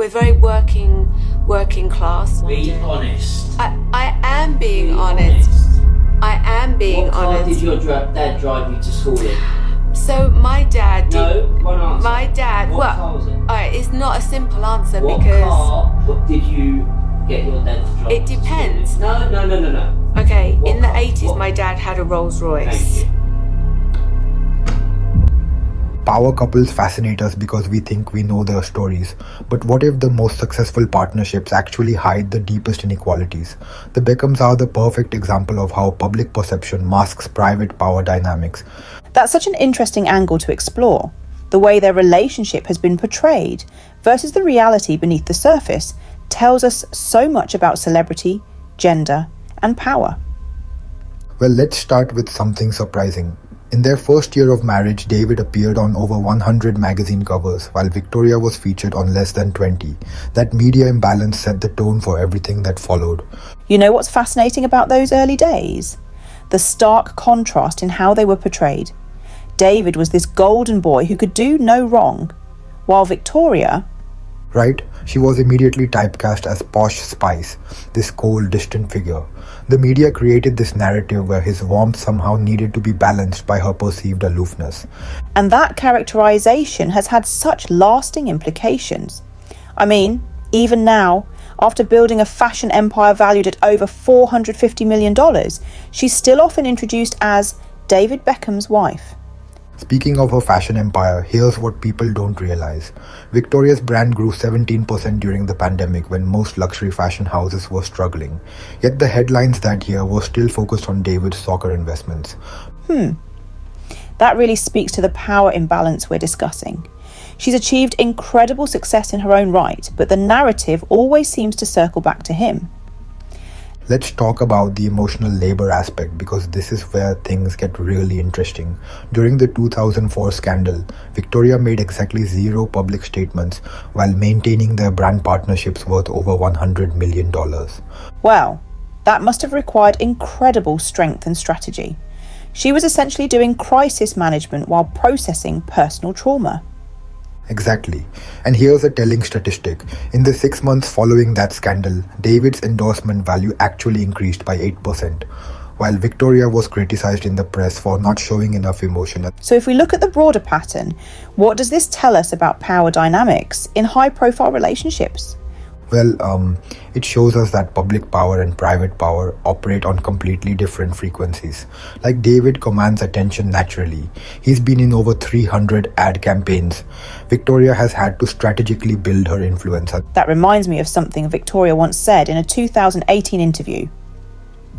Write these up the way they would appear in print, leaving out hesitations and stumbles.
We're very working class. Be honest. I am being honest. I am being honest. What car honest. did your dad drive you to school in? So my dad did. No, one answer. My dad. What car was it? Alright, it's not a simple answer What because. What did you get your dad to drive? It depends. No. Okay, What in the car? 80s, my dad had a Rolls Royce. Thank you. Power couples fascinate us because we think we know their stories. But what if the most successful partnerships actually hide the deepest inequalities? The Beckhams are the perfect example of how public perception masks private power dynamics. That's such an interesting angle to explore. The way their relationship has been portrayed versus the reality beneath the surface tells us so much about celebrity, gender, and power. Well, let's start with something surprising. In their first year of marriage, David appeared on over 100 magazine covers, while Victoria was featured on less than 20. That media imbalance set the tone for everything that followed. You know what's fascinating about those early days? The stark contrast in how they were portrayed. David was this golden boy who could do no wrong, while Victoria... Right? She was immediately typecast as posh spice, this cold, distant figure. The media created this narrative where his warmth somehow needed to be balanced by her perceived aloofness. And that characterization has had such lasting implications. I mean, even now, after building a fashion empire valued at over $450 million, she's still often introduced as David Beckham's wife. Speaking of her fashion empire, here's what people don't realize. Victoria's brand grew 17% during the pandemic when most luxury fashion houses were struggling. Yet the headlines that year were still focused on David's soccer investments. That really speaks to the power imbalance we're discussing. She's achieved incredible success in her own right, but the narrative always seems to circle back to him. Let's talk about the emotional labor aspect because this is where things get really interesting. During the 2004 scandal, Victoria made exactly 0 public statements while maintaining their brand partnerships worth over $100 million. Well, that must have required incredible strength and strategy. She was essentially doing crisis management while processing personal trauma. Exactly. And here's a telling statistic. In the 6 months following that scandal, David's endorsement value actually increased by 8%, while Victoria was criticized in the press for not showing enough emotion. So if we look at the broader pattern, what does this tell us about power dynamics in high-profile relationships? Well, it shows us that public power and private power operate on completely different frequencies. Like David commands attention naturally. He's been in over 300 ad campaigns. Victoria has had to strategically build her influence. That reminds me of something Victoria once said in a 2018 interview.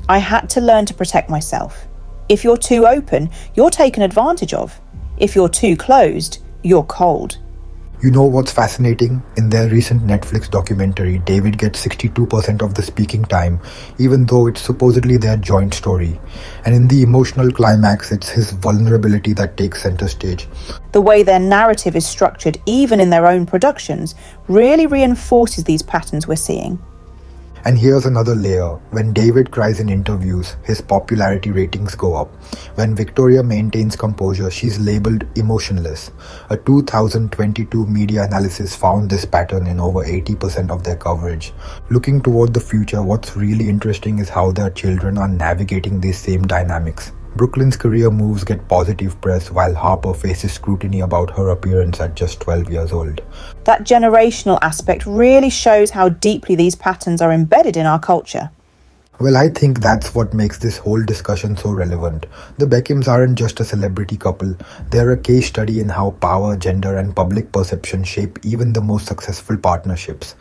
I had to learn to protect myself. If you're too open, you're taken advantage of. If you're too closed, you're cold. You know what's fascinating? In their recent Netflix documentary, David gets 62% of the speaking time, even though it's supposedly their joint story. And in the emotional climax, it's his vulnerability that takes center stage. The way their narrative is structured, even in their own productions, really reinforces these patterns we're seeing. And here's another layer. When David cries in interviews, his popularity ratings go up. When Victoria maintains composure, she's labeled emotionless. A 2022 media analysis found this pattern in over 80% of their coverage. Looking toward the future, what's really interesting is how their children are navigating these same dynamics. Brooklyn's career moves get positive press while Harper faces scrutiny about her appearance at just 12 years old. That generational aspect really shows how deeply these patterns are embedded in our culture. Well, I think that's what makes this whole discussion so relevant. The Beckhams aren't just a celebrity couple, they're a case study in how power, gender, and public perception shape even the most successful partnerships.